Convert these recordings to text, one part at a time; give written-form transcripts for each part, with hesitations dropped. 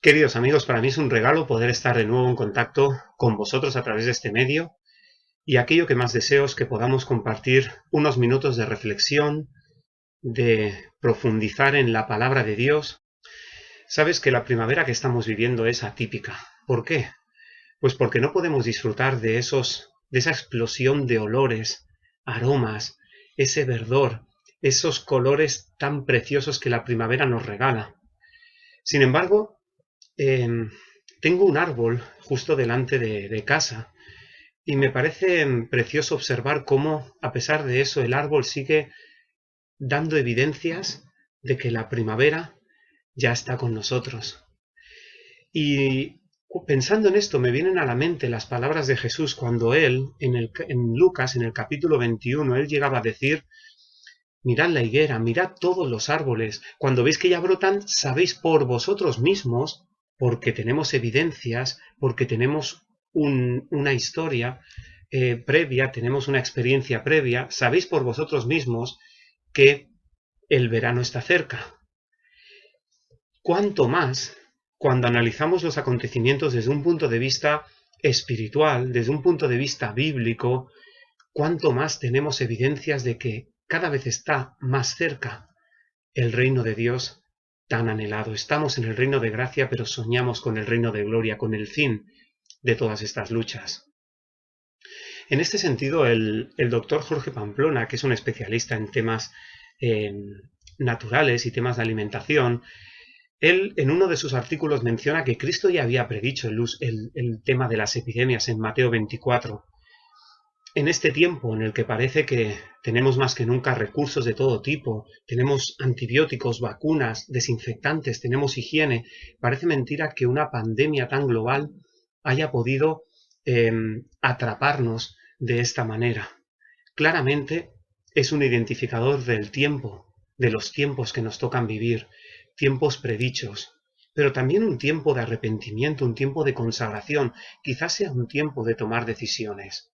Queridos amigos, para mí es un regalo poder estar de nuevo en contacto con vosotros a través de este medio y aquello que más deseo es que podamos compartir unos minutos de reflexión, de profundizar en la palabra de Dios. Sabes que la primavera que estamos viviendo es atípica. ¿Por qué? Pues porque no podemos disfrutar de esa explosión de olores, aromas, ese verdor, esos colores tan preciosos que la primavera nos regala. Sin embargo, tengo un árbol justo delante de casa y me parece precioso observar cómo, a pesar de eso, el árbol sigue dando evidencias de que la primavera ya está con nosotros. Y pensando en esto, me vienen a la mente las palabras de Jesús cuando él, en Lucas, en el capítulo 21, él llegaba a decir: mirad la higuera, mirad todos los árboles. Cuando veis que ya brotan, sabéis por vosotros mismos, porque tenemos evidencias, porque tenemos una historia previa, tenemos una experiencia previa, sabéis por vosotros mismos que el verano está cerca. Cuanto más cuando analizamos los acontecimientos desde un punto de vista espiritual, desde un punto de vista bíblico, cuanto más tenemos evidencias de que cada vez está más cerca el reino de Dios tan anhelado. Estamos en el reino de gracia, pero soñamos con el reino de gloria, con el fin de todas estas luchas. En este sentido, el doctor Jorge Pamplona, que es un especialista en temas naturales y temas de alimentación, él en uno de sus artículos menciona que Cristo ya había predicho el tema de las epidemias en Mateo 24. En este tiempo en el que parece que tenemos más que nunca recursos de todo tipo, tenemos antibióticos, vacunas, desinfectantes, tenemos higiene, parece mentira que una pandemia tan global haya podido atraparnos de esta manera. Claramente es un identificador del tiempo, de los tiempos que nos tocan vivir, tiempos predichos, pero también un tiempo de arrepentimiento, un tiempo de consagración, quizás sea un tiempo de tomar decisiones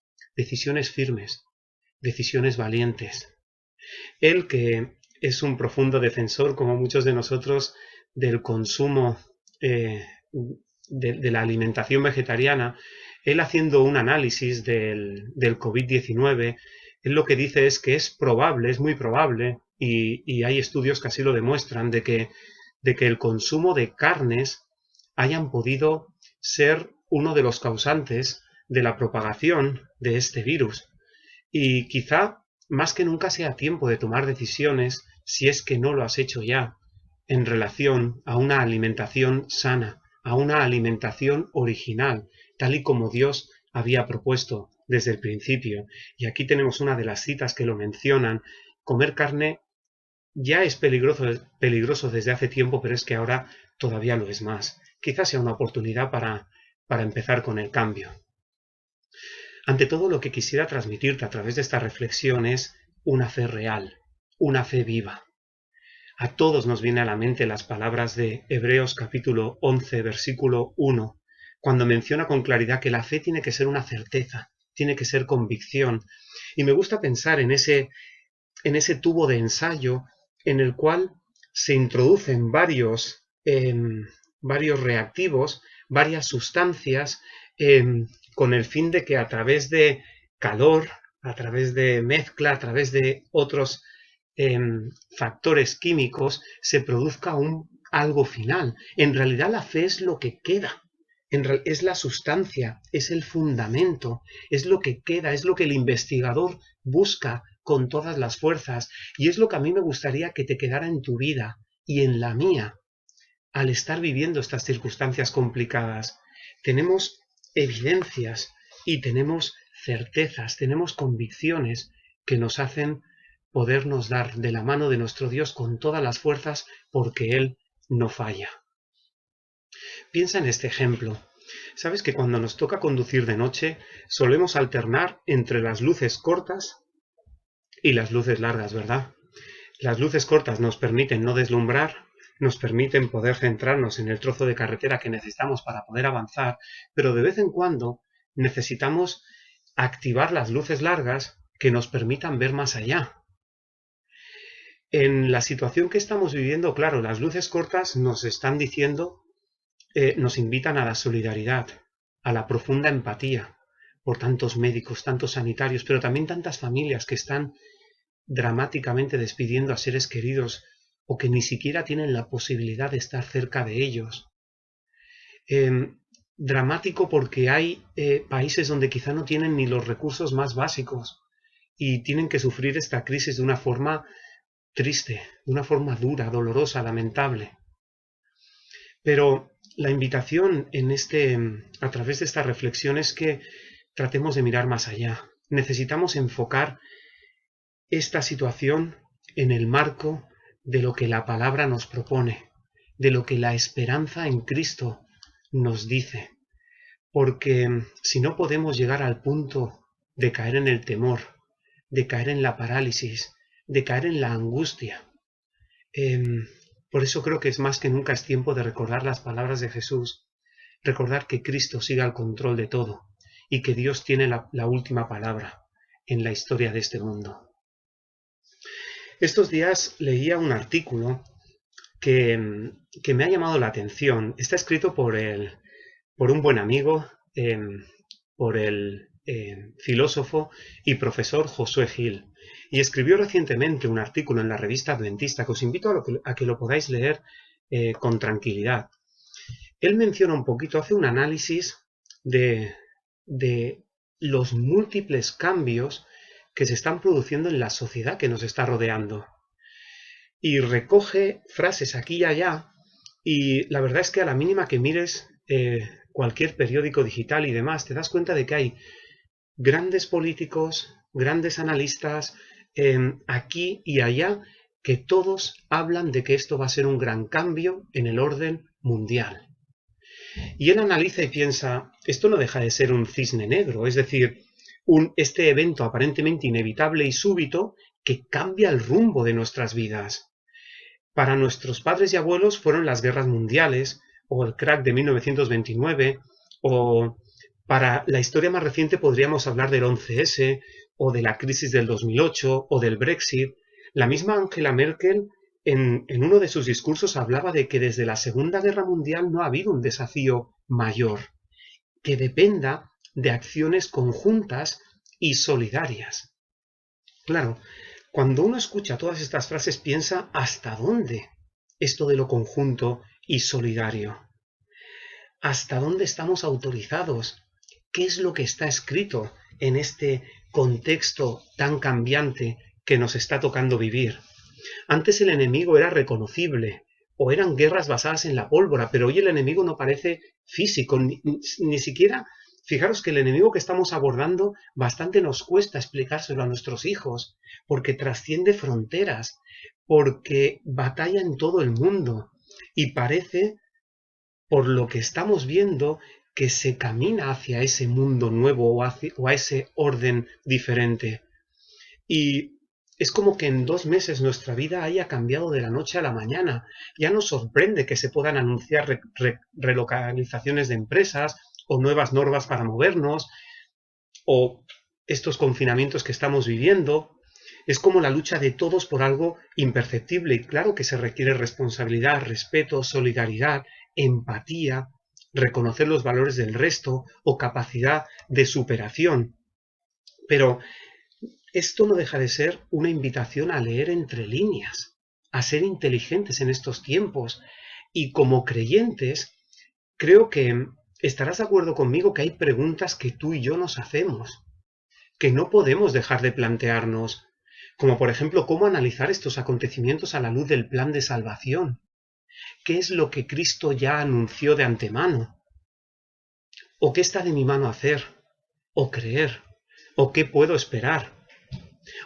firmes, decisiones valientes. Él, que es un profundo defensor, como muchos de nosotros, del consumo de la alimentación vegetariana, él haciendo un análisis del COVID-19, él lo que dice es que es probable, es muy probable, y hay estudios que así lo demuestran, de que el consumo de carnes hayan podido ser uno de los causantes de la propagación de este virus. Y quizá más que nunca sea tiempo de tomar decisiones, si es que no lo has hecho ya, en relación a una alimentación sana, a una alimentación original, tal y como Dios había propuesto desde el principio. Y aquí tenemos una de las citas que lo mencionan: comer carne ya es peligroso desde hace tiempo, pero es que ahora todavía lo es más. Quizás sea una oportunidad para empezar con el cambio. Ante todo, lo que quisiera transmitirte a través de esta reflexión es una fe real, una fe viva. A todos nos viene a la mente las palabras de Hebreos capítulo 11, versículo 1, cuando menciona con claridad que la fe tiene que ser una certeza, tiene que ser convicción. Y me gusta pensar en ese tubo de ensayo en el cual se introducen varios reactivos, varias sustancias, con el fin de que a través de calor, a través de mezcla, a través de otros factores químicos, se produzca algo final. En realidad la fe es lo que queda, es la sustancia, es el fundamento, es lo que queda, es lo que el investigador busca con todas las fuerzas, y es lo que a mí me gustaría que te quedara en tu vida y en la mía al estar viviendo estas circunstancias complicadas. Tenemos evidencias y tenemos certezas, tenemos convicciones que nos hacen podernos dar de la mano de nuestro Dios con todas las fuerzas, porque Él no falla. Piensa en este ejemplo. Sabes que cuando nos toca conducir de noche solemos alternar entre las luces cortas y las luces largas, ¿verdad? Las luces cortas nos permiten no deslumbrar, nos permiten poder centrarnos en el trozo de carretera que necesitamos para poder avanzar, pero de vez en cuando necesitamos activar las luces largas que nos permitan ver más allá. En la situación que estamos viviendo, claro, las luces cortas nos están diciendo nos invitan a la solidaridad, a la profunda empatía por tantos médicos, tantos sanitarios, pero también tantas familias que están dramáticamente despidiendo a seres queridos o que ni siquiera tienen la posibilidad de estar cerca de ellos. Dramático porque hay países donde quizá no tienen ni los recursos más básicos y tienen que sufrir esta crisis de una forma triste, de una forma dura, dolorosa, lamentable. Pero la invitación a través de esta reflexión es que tratemos de mirar más allá. Necesitamos enfocar esta situación en el marco de lo que la palabra nos propone, de lo que la esperanza en Cristo nos dice. Porque si no podemos llegar al punto de caer en el temor, de caer en la parálisis, de caer en la angustia. Por eso creo que es más que nunca es tiempo de recordar las palabras de Jesús, recordar que Cristo sigue al control de todo y que Dios tiene la última palabra en la historia de este mundo. Estos días leía un artículo que me ha llamado la atención. Está escrito por un buen amigo, por el filósofo y profesor Josué Gil, y escribió recientemente un artículo en la revista Adventista que os invito a que lo podáis leer con tranquilidad. Él menciona un poquito, hace un análisis de los múltiples cambios que se están produciendo en la sociedad que nos está rodeando. Y recoge frases aquí y allá, y la verdad es que a la mínima que mires cualquier periódico digital y demás, te das cuenta de que hay grandes políticos, grandes analistas, aquí y allá, que todos hablan de que esto va a ser un gran cambio en el orden mundial. Y él analiza y piensa, esto no deja de ser un cisne negro, es decir, este evento aparentemente inevitable y súbito que cambia el rumbo de nuestras vidas. Para nuestros padres y abuelos fueron las guerras mundiales, o el crack de 1929, o para la historia más reciente podríamos hablar del 11S, o de la crisis del 2008, o del Brexit. La misma Angela Merkel en uno de sus discursos hablaba de que desde la Segunda Guerra Mundial no ha habido un desafío mayor, que dependa de acciones conjuntas y solidarias. Claro, cuando uno escucha todas estas frases piensa ¿hasta dónde esto de lo conjunto y solidario? ¿Hasta dónde estamos autorizados? ¿Qué es lo que está escrito en este contexto tan cambiante que nos está tocando vivir? Antes el enemigo era reconocible, o eran guerras basadas en la pólvora, pero hoy el enemigo no parece físico, ni siquiera. Fijaros que el enemigo que estamos abordando bastante nos cuesta explicárselo a nuestros hijos, porque trasciende fronteras, porque batalla en todo el mundo, y parece, por lo que estamos viendo, que se camina hacia ese mundo nuevo o a ese orden diferente. Y es como que en 2 meses nuestra vida haya cambiado de la noche a la mañana. Ya nos sorprende que se puedan anunciar relocalizaciones de empresas o nuevas normas para movernos, o estos confinamientos que estamos viviendo. Es como la lucha de todos por algo imperceptible, y claro que se requiere responsabilidad, respeto, solidaridad, empatía, reconocer los valores del resto o capacidad de superación. Pero esto no deja de ser una invitación a leer entre líneas, a ser inteligentes en estos tiempos. Y como creyentes, creo que estarás de acuerdo conmigo que hay preguntas que tú y yo nos hacemos, que no podemos dejar de plantearnos, como por ejemplo, ¿cómo analizar estos acontecimientos a la luz del plan de salvación? ¿Qué es lo que Cristo ya anunció de antemano? ¿O qué está de mi mano hacer? ¿O creer? ¿O qué puedo esperar?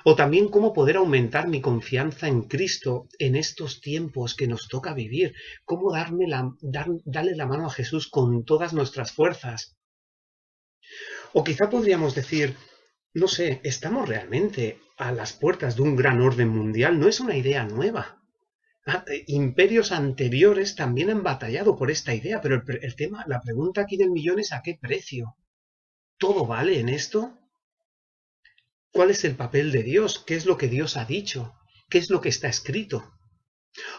O también cómo poder aumentar mi confianza en Cristo en estos tiempos que nos toca vivir. Cómo darle la mano a Jesús con todas nuestras fuerzas. O quizá podríamos decir, no sé, ¿estamos realmente a las puertas de un gran orden mundial? No es una idea nueva. Imperios anteriores también han batallado por esta idea, pero la pregunta aquí del millón es ¿a qué precio? ¿Todo vale en esto? ¿Cuál es el papel de Dios? ¿Qué es lo que Dios ha dicho? ¿Qué es lo que está escrito?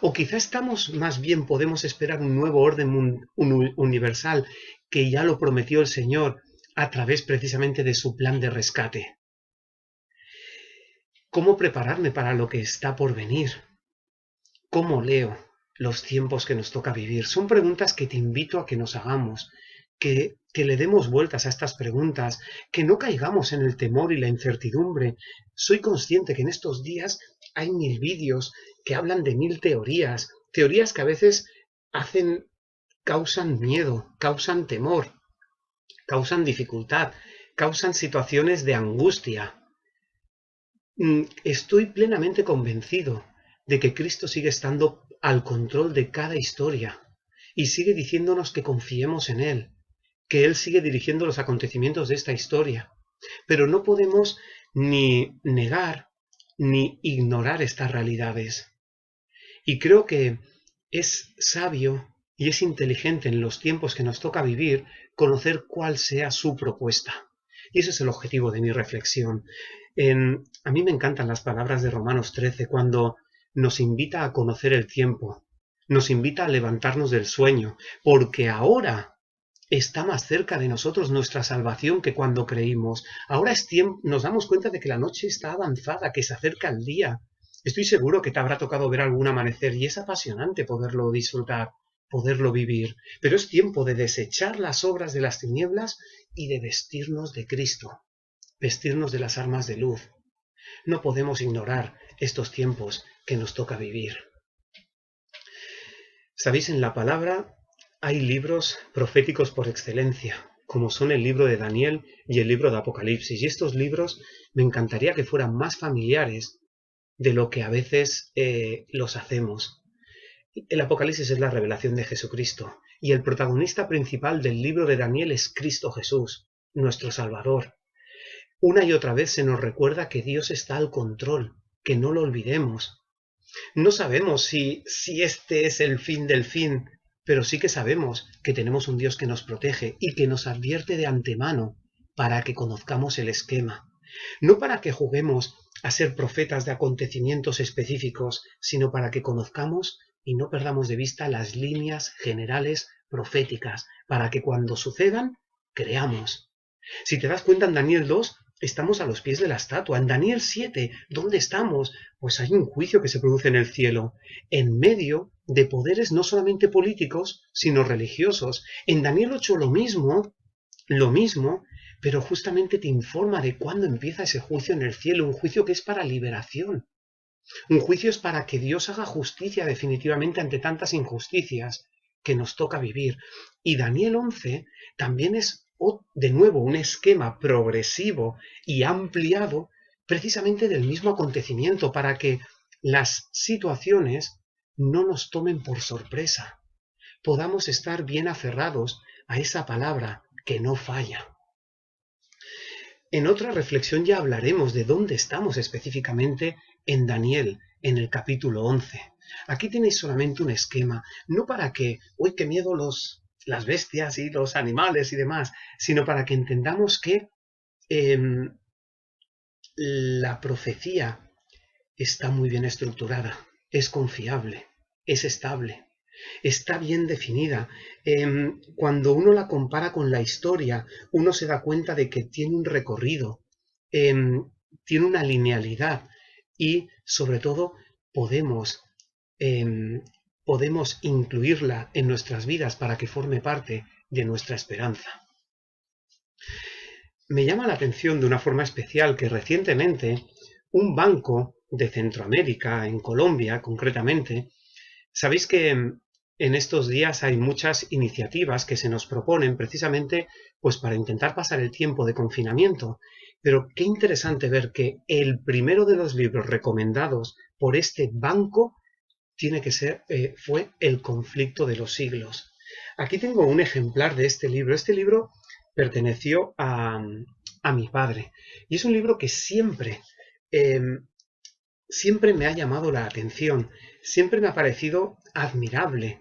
O quizá estamos, más bien podemos esperar un nuevo orden universal que ya lo prometió el Señor a través precisamente de su plan de rescate. ¿Cómo prepararme para lo que está por venir? ¿Cómo leo los tiempos que nos toca vivir? Son preguntas que te invito a que nos hagamos, que le demos vueltas a estas preguntas, que no caigamos en el temor y la incertidumbre. Soy consciente que en estos días hay 1000 vídeos que hablan de 1000 teorías, teorías que a veces causan miedo, causan temor, causan dificultad, causan situaciones de angustia. Estoy plenamente convencido de que Cristo sigue estando al control de cada historia y sigue diciéndonos que confiemos en Él, que Él sigue dirigiendo los acontecimientos de esta historia. Pero no podemos ni negar ni ignorar estas realidades. Y creo que es sabio y es inteligente en los tiempos que nos toca vivir conocer cuál sea su propuesta. Y ese es el objetivo de mi reflexión. A mí me encantan las palabras de Romanos 13 cuando nos invita a conocer el tiempo, nos invita a levantarnos del sueño, porque ahora está más cerca de nosotros nuestra salvación que cuando creímos. Ahora es tiempo, nos damos cuenta de que la noche está avanzada, que se acerca el día. Estoy seguro que te habrá tocado ver algún amanecer y es apasionante poderlo disfrutar, poderlo vivir, pero es tiempo de desechar las obras de las tinieblas y de vestirnos de Cristo, vestirnos de las armas de luz. No podemos ignorar estos tiempos que nos toca vivir. Sabéis, en la palabra hay libros proféticos por excelencia, como son el libro de Daniel y el libro de Apocalipsis, y estos libros me encantaría que fueran más familiares de lo que a veces los hacemos. El Apocalipsis es la revelación de Jesucristo, y el protagonista principal del libro de Daniel es Cristo Jesús, nuestro Salvador. Una y otra vez se nos recuerda que Dios está al control, que no lo olvidemos. No sabemos si este es el fin del fin, pero sí que sabemos que tenemos un Dios que nos protege y que nos advierte de antemano para que conozcamos el esquema. No para que juguemos a ser profetas de acontecimientos específicos, sino para que conozcamos y no perdamos de vista las líneas generales proféticas, para que cuando sucedan, creamos. Si te das cuenta, en Daniel 2 estamos a los pies de la estatua. En Daniel 7, ¿dónde estamos? Pues hay un juicio que se produce en el cielo, en medio de poderes no solamente políticos, sino religiosos. En Daniel 8 lo mismo, pero justamente te informa de cuándo empieza ese juicio en el cielo, un juicio que es para liberación. Un juicio es para que Dios haga justicia definitivamente ante tantas injusticias que nos toca vivir. Y Daniel 11 también es de nuevo un esquema progresivo y ampliado precisamente del mismo acontecimiento para que las situaciones no nos tomen por sorpresa. Podamos estar bien aferrados a esa palabra que no falla. En otra reflexión ya hablaremos de dónde estamos específicamente en Daniel, en el capítulo 11. Aquí tenéis solamente un esquema, no para que, ¡uy, qué miedo las bestias y los animales y demás!, sino para que entendamos que la profecía está muy bien estructurada, es confiable, es estable. Está bien definida. Cuando uno la compara con la historia, uno se da cuenta de que tiene un recorrido, tiene una linealidad y, sobre todo, podemos incluirla en nuestras vidas para que forme parte de nuestra esperanza. Me llama la atención de una forma especial que recientemente un banco de Centroamérica, en Colombia concretamente, sabéis que en estos días hay muchas iniciativas que se nos proponen precisamente pues para intentar pasar el tiempo de confinamiento. Pero qué interesante ver que el primero de los libros recomendados por este banco fue El conflicto de los siglos. Aquí tengo un ejemplar de este libro. Este libro perteneció a mi padre y es un libro que siempre me ha llamado la atención, siempre me ha parecido admirable,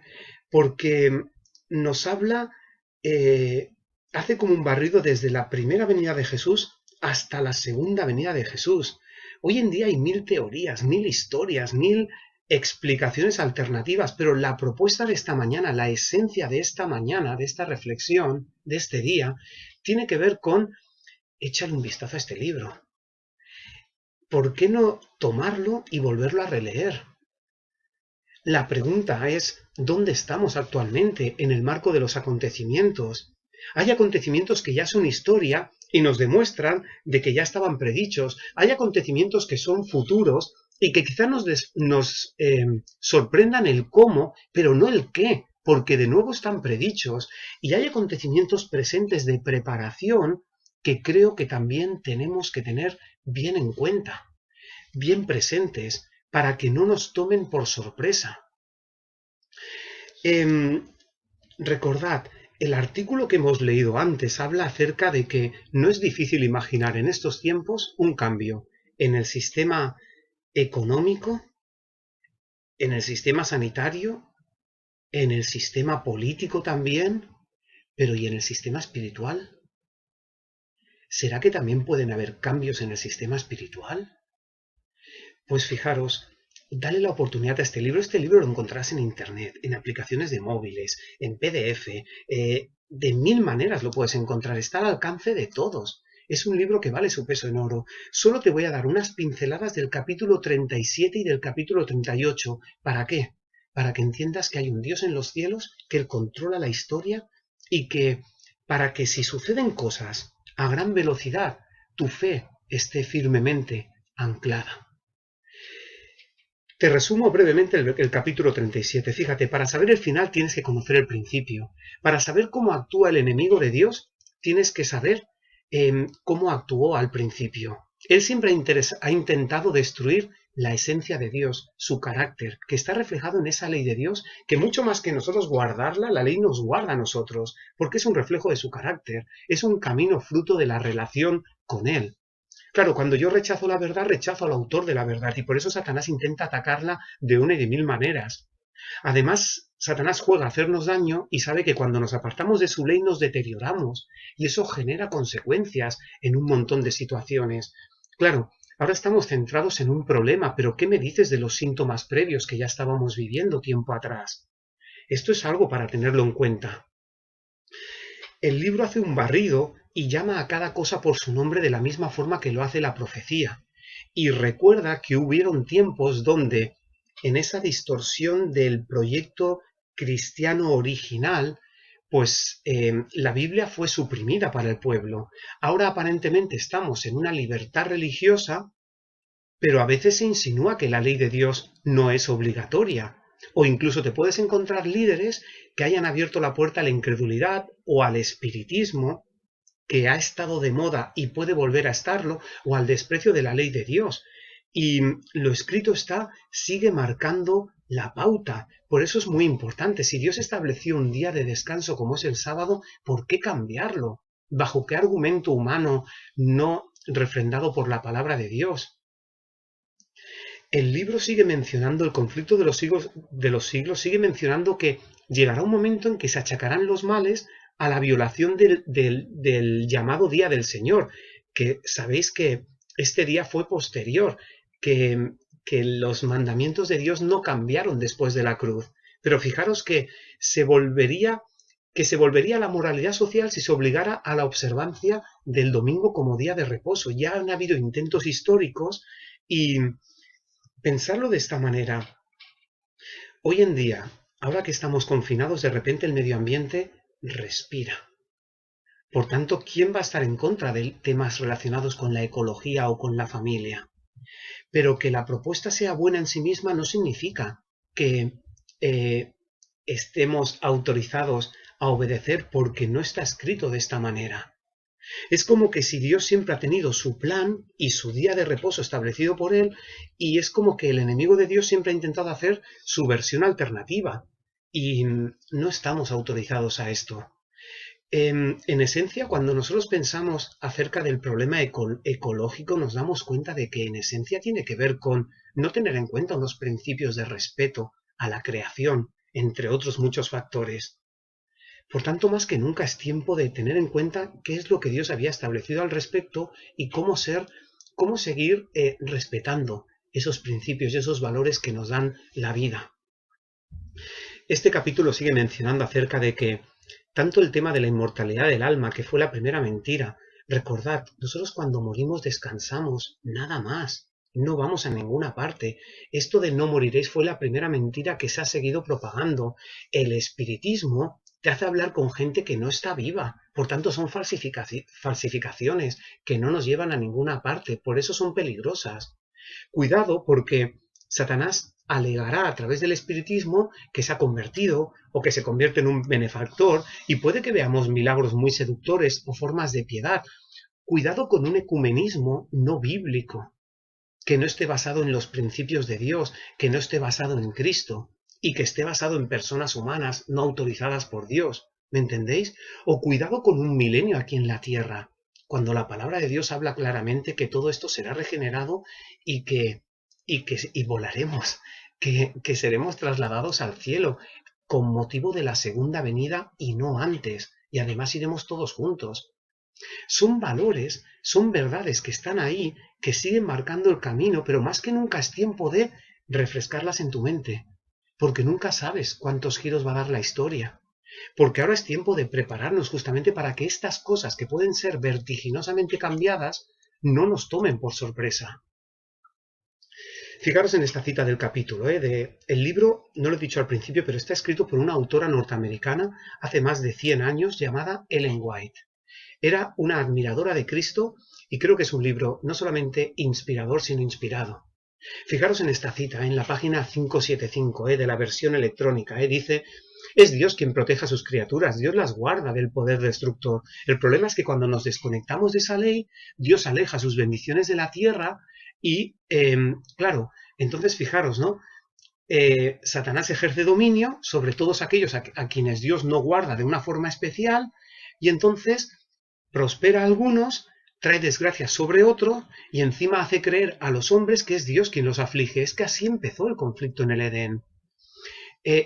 porque nos habla, hace como un barrido desde la primera venida de Jesús hasta la segunda venida de Jesús. Hoy en día hay 1000 teorías, 1000 historias, 1000 explicaciones alternativas, pero la propuesta de esta mañana, la esencia de esta mañana, de esta reflexión, de este día, tiene que ver con échale un vistazo a este libro. ¿Por qué no tomarlo y volverlo a releer? La pregunta es, ¿dónde estamos actualmente en el marco de los acontecimientos? Hay acontecimientos que ya son historia y nos demuestran de que ya estaban predichos. Hay acontecimientos que son futuros y que quizá nos sorprendan el cómo, pero no el qué, porque de nuevo están predichos. Y hay acontecimientos presentes de preparación que creo que también tenemos que tener bien en cuenta, bien presentes, para que no nos tomen por sorpresa. Recordad, el artículo que hemos leído antes habla acerca de que no es difícil imaginar en estos tiempos un cambio en el sistema económico, en el sistema sanitario, en el sistema político también, pero ¿y en el sistema espiritual? ¿Será que también pueden haber cambios en el sistema espiritual? Pues fijaros, dale la oportunidad a este libro. Este libro lo encontrarás en internet, en aplicaciones de móviles, en PDF, de mil maneras lo puedes encontrar, está al alcance de todos. Es un libro que vale su peso en oro. Solo te voy a dar unas pinceladas del capítulo 37 y del capítulo 38. ¿Para qué? Para que entiendas que hay un Dios en los cielos, que Él controla la historia y que para que si suceden cosas a gran velocidad, tu fe esté firmemente anclada. Te resumo brevemente el capítulo 37. Fíjate, para saber el final tienes que conocer el principio. Para saber cómo actúa el enemigo de Dios, tienes que saber cómo actuó al principio. Él siempre ha intentado destruir la esencia de Dios, su carácter, que está reflejado en esa ley de Dios, que mucho más que nosotros guardarla, la ley nos guarda a nosotros, porque es un reflejo de su carácter, es un camino fruto de la relación con Él. Claro, cuando yo rechazo la verdad, rechazo al autor de la verdad, y por eso Satanás intenta atacarla de una y de mil maneras. Además, Satanás juega a hacernos daño y sabe que cuando nos apartamos de su ley nos deterioramos, y eso genera consecuencias en un montón de situaciones. Claro, ahora estamos centrados en un problema, pero ¿qué me dices de los síntomas previos que ya estábamos viviendo tiempo atrás? Esto es algo para tenerlo en cuenta. El libro hace un barrido y llama a cada cosa por su nombre de la misma forma que lo hace la profecía. Y recuerda que hubieron tiempos donde, en esa distorsión del proyecto cristiano original, pues la Biblia fue suprimida para el pueblo. Ahora aparentemente estamos en una libertad religiosa, pero a veces se insinúa que la ley de Dios no es obligatoria. O incluso te puedes encontrar líderes que hayan abierto la puerta a la incredulidad o al espiritismo, que ha estado de moda y puede volver a estarlo, o al desprecio de la ley de Dios. Y lo escrito sigue marcando la pauta. Por eso es muy importante. Si Dios estableció un día de descanso como es el sábado, ¿por qué cambiarlo? ¿Bajo qué argumento humano no refrendado por la palabra de Dios? El libro sigue mencionando el conflicto de los siglos, sigue mencionando que llegará un momento en que se achacarán los males a la violación del llamado Día del Señor, que sabéis que este día fue posterior, que los mandamientos de Dios no cambiaron después de la cruz. Pero fijaros que se volvería a la moralidad social si se obligara a la observancia del domingo como día de reposo. Ya han habido intentos históricos y pensarlo de esta manera. Hoy en día, ahora que estamos confinados, de repente el medio ambiente respira. Por tanto, ¿quién va a estar en contra de temas relacionados con la ecología o con la familia? Pero que la propuesta sea buena en sí misma no significa que estemos autorizados a obedecer porque no está escrito de esta manera. Es como que si Dios siempre ha tenido su plan y su día de reposo establecido por Él, y es como que el enemigo de Dios siempre ha intentado hacer su versión alternativa, y no estamos autorizados a esto. En esencia, cuando nosotros pensamos acerca del problema ecológico, nos damos cuenta de que en esencia tiene que ver con no tener en cuenta unos principios de respeto a la creación, entre otros muchos factores. Por tanto, más que nunca es tiempo de tener en cuenta qué es lo que Dios había establecido al respecto y cómo seguir respetando esos principios y esos valores que nos dan la vida. Este capítulo sigue mencionando acerca de que tanto el tema de la inmortalidad del alma, que fue la primera mentira, recordad, nosotros cuando morimos descansamos, nada más, no vamos a ninguna parte. Esto de no moriréis fue la primera mentira que se ha seguido propagando. El espiritismo te hace hablar con gente que no está viva, por tanto son falsificaciones que no nos llevan a ninguna parte, por eso son peligrosas. Cuidado porque Satanás alegará a través del espiritismo que se ha convertido o que se convierte en un benefactor y puede que veamos milagros muy seductores o formas de piedad. Cuidado con un ecumenismo no bíblico, que no esté basado en los principios de Dios, que no esté basado en Cristo y que esté basado en personas humanas no autorizadas por Dios. ¿Me entendéis? O cuidado con un milenio aquí en la tierra, cuando la palabra de Dios habla claramente que todo esto será regenerado y volaremos, que seremos trasladados al cielo con motivo de la segunda venida y no antes, y además iremos todos juntos. Son valores, son verdades que están ahí, que siguen marcando el camino, pero más que nunca es tiempo de refrescarlas en tu mente, porque nunca sabes cuántos giros va a dar la historia. Porque ahora es tiempo de prepararnos justamente para que estas cosas que pueden ser vertiginosamente cambiadas no nos tomen por sorpresa. Fijaros en esta cita del capítulo. El libro, no lo he dicho al principio, pero está escrito por una autora norteamericana hace más de 100 años llamada Ellen White. Era una admiradora de Cristo y creo que es un libro no solamente inspirador, sino inspirado. Fijaros en esta cita, en la página 575 de la versión electrónica. Dice: es Dios quien protege a sus criaturas, Dios las guarda del poder destructor. El problema es que cuando nos desconectamos de esa ley, Dios aleja sus bendiciones de la tierra y, claro, entonces fijaros, ¿no? Satanás ejerce dominio sobre todos aquellos a quienes Dios no guarda de una forma especial y entonces prospera a algunos, trae desgracia sobre otro y encima hace creer a los hombres que es Dios quien los aflige. Es que así empezó el conflicto en el Edén.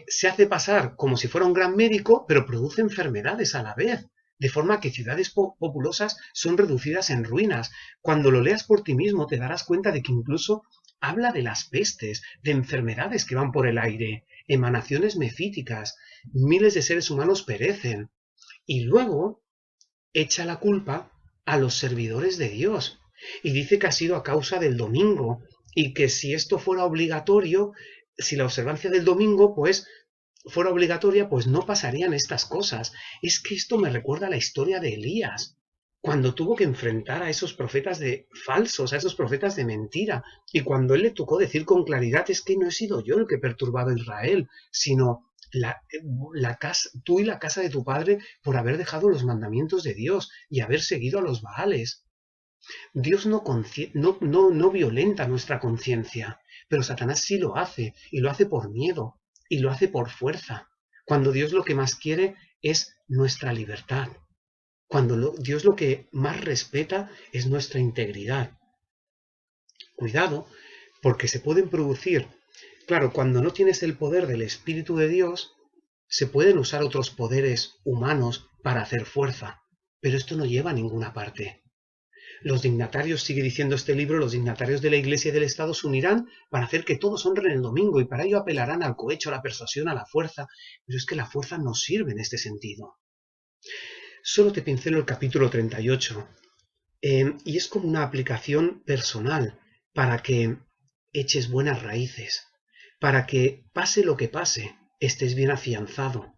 Se hace pasar como si fuera un gran médico, pero produce enfermedades a la vez, de forma que ciudades populosas son reducidas en ruinas. Cuando lo leas por ti mismo te darás cuenta de que incluso habla de las pestes, de enfermedades que van por el aire, emanaciones mefíticas, miles de seres humanos perecen. Y luego echa la culpa a los servidores de Dios y dice que ha sido a causa del domingo y que si esto fuera obligatorio, si la observancia del domingo pues fuera obligatoria, pues no pasarían estas cosas. Es que esto me recuerda a la historia de Elías, cuando tuvo que enfrentar a esos profetas de falsos, a esos profetas de mentira, y cuando él le tocó decir con claridad: es que no he sido yo el que he perturbado a Israel, sino tú y la casa de tu padre por haber dejado los mandamientos de Dios y haber seguido a los Baales. Dios no violenta nuestra conciencia, pero Satanás sí lo hace, y lo hace por miedo, y lo hace por fuerza, cuando Dios lo que más quiere es nuestra libertad, cuando Dios lo que más respeta es nuestra integridad. Cuidado, porque se pueden producir. Claro, cuando no tienes el poder del Espíritu de Dios, se pueden usar otros poderes humanos para hacer fuerza, pero esto no lleva a ninguna parte. Los dignatarios, sigue diciendo este libro, los dignatarios de la Iglesia y del Estado se unirán para hacer que todos honren el domingo y para ello apelarán al cohecho, a la persuasión, a la fuerza, pero es que la fuerza no sirve en este sentido. Solo te pincelo el capítulo 38 y es como una aplicación personal para que eches buenas raíces, para que pase lo que pase, estés bien afianzado.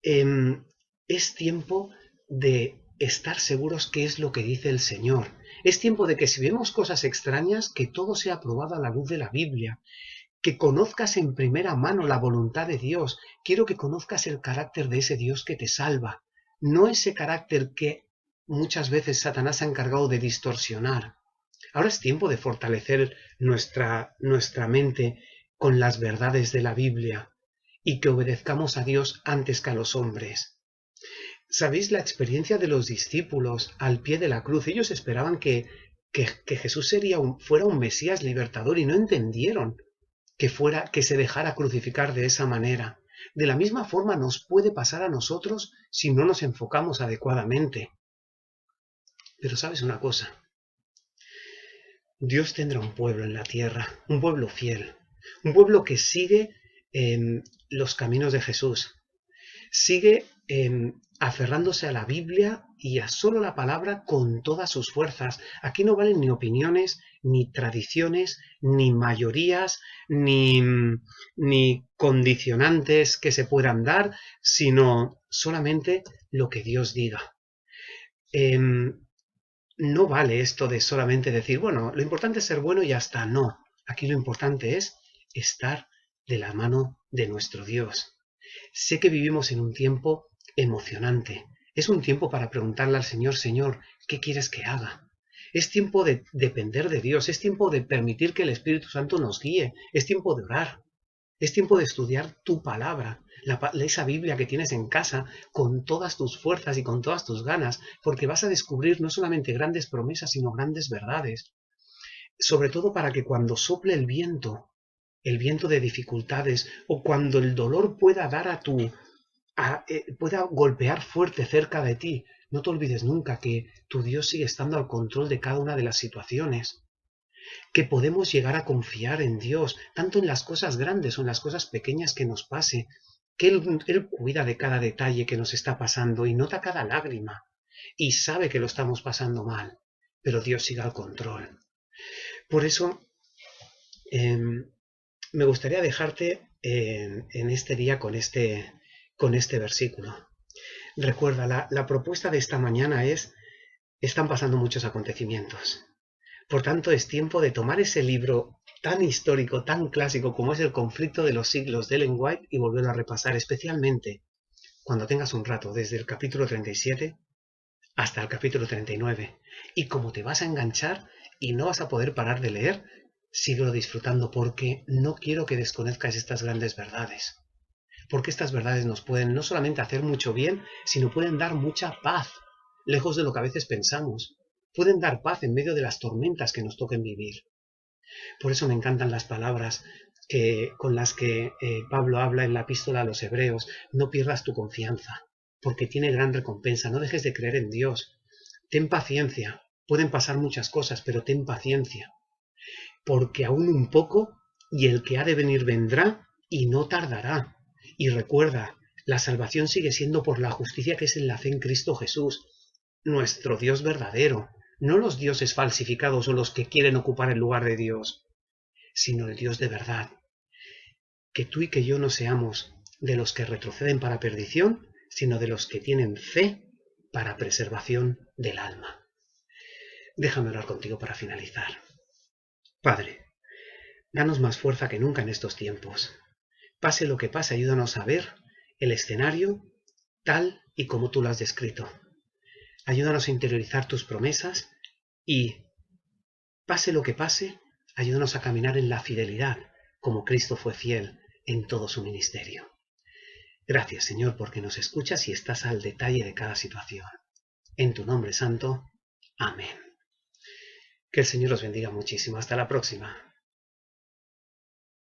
Es tiempo de estar seguros qué es lo que dice el Señor. Es tiempo de que si vemos cosas extrañas, que todo sea probado a la luz de la Biblia, que conozcas en primera mano la voluntad de Dios. Quiero que conozcas el carácter de ese Dios que te salva, no ese carácter que muchas veces Satanás ha encargado de distorsionar. Ahora es tiempo de fortalecer nuestra mente con las verdades de la Biblia y que obedezcamos a Dios antes que a los hombres. ¿Sabéis la experiencia de los discípulos al pie de la cruz? Ellos esperaban que Jesús fuera un Mesías libertador y no entendieron que se dejara crucificar de esa manera. De la misma forma nos puede pasar a nosotros si no nos enfocamos adecuadamente. Pero sabes una cosa, Dios tendrá un pueblo en la tierra, un pueblo fiel, un pueblo que sigue los caminos de Jesús, sigue aferrándose a la Biblia y a solo la palabra con todas sus fuerzas. Aquí no valen ni opiniones, ni tradiciones, ni mayorías, ni condicionantes que se puedan dar, sino solamente lo que Dios diga. No vale esto de solamente decir, bueno, lo importante es ser bueno y ya está. No, aquí lo importante es estar de la mano de nuestro Dios. Sé que vivimos en un tiempo emocionante. Es un tiempo para preguntarle al Señor, Señor, ¿qué quieres que haga? Es tiempo de depender de Dios, es tiempo de permitir que el Espíritu Santo nos guíe, es tiempo de orar, es tiempo de estudiar tu palabra, esa Biblia que tienes en casa, con todas tus fuerzas y con todas tus ganas, porque vas a descubrir no solamente grandes promesas, sino grandes verdades. Sobre todo para que cuando sople el viento de dificultades, o cuando el dolor pueda dar pueda golpear fuerte cerca de ti, no te olvides nunca que tu Dios sigue estando al control de cada una de las situaciones, que podemos llegar a confiar en Dios, tanto en las cosas grandes o en las cosas pequeñas que nos pase, que Él cuida de cada detalle que nos está pasando y nota cada lágrima, y sabe que lo estamos pasando mal, pero Dios sigue al control. Por eso, me gustaría dejarte en este día con este versículo. Recuerda, la propuesta de esta mañana es, están pasando muchos acontecimientos. Por tanto, es tiempo de tomar ese libro tan histórico, tan clásico como es El conflicto de los siglos de Ellen White y volverlo a repasar, especialmente cuando tengas un rato, desde el capítulo 37 hasta el capítulo 39. Y como te vas a enganchar y no vas a poder parar de leer, síguelo disfrutando porque no quiero que desconozcas estas grandes verdades. Porque estas verdades nos pueden no solamente hacer mucho bien, sino pueden dar mucha paz, lejos de lo que a veces pensamos. Pueden dar paz en medio de las tormentas que nos toquen vivir. Por eso me encantan las palabras con las que Pablo habla en la epístola a los Hebreos. No pierdas tu confianza, porque tiene gran recompensa. No dejes de creer en Dios. Ten paciencia. Pueden pasar muchas cosas, pero ten paciencia. Porque aún un poco, y el que ha de venir vendrá, y no tardará. Y recuerda, la salvación sigue siendo por la justicia que es en la fe en Cristo Jesús, nuestro Dios verdadero. No los dioses falsificados o los que quieren ocupar el lugar de Dios, sino el Dios de verdad. Que tú y que yo no seamos de los que retroceden para perdición, sino de los que tienen fe para preservación del alma. Déjame orar contigo para finalizar. Padre, danos más fuerza que nunca en estos tiempos. Pase lo que pase, ayúdanos a ver el escenario tal y como tú lo has descrito. Ayúdanos a interiorizar tus promesas y, pase lo que pase, ayúdanos a caminar en la fidelidad, como Cristo fue fiel en todo su ministerio. Gracias, Señor, porque nos escuchas y estás al detalle de cada situación. En tu nombre santo. Amén. Que el Señor os bendiga muchísimo. Hasta la próxima.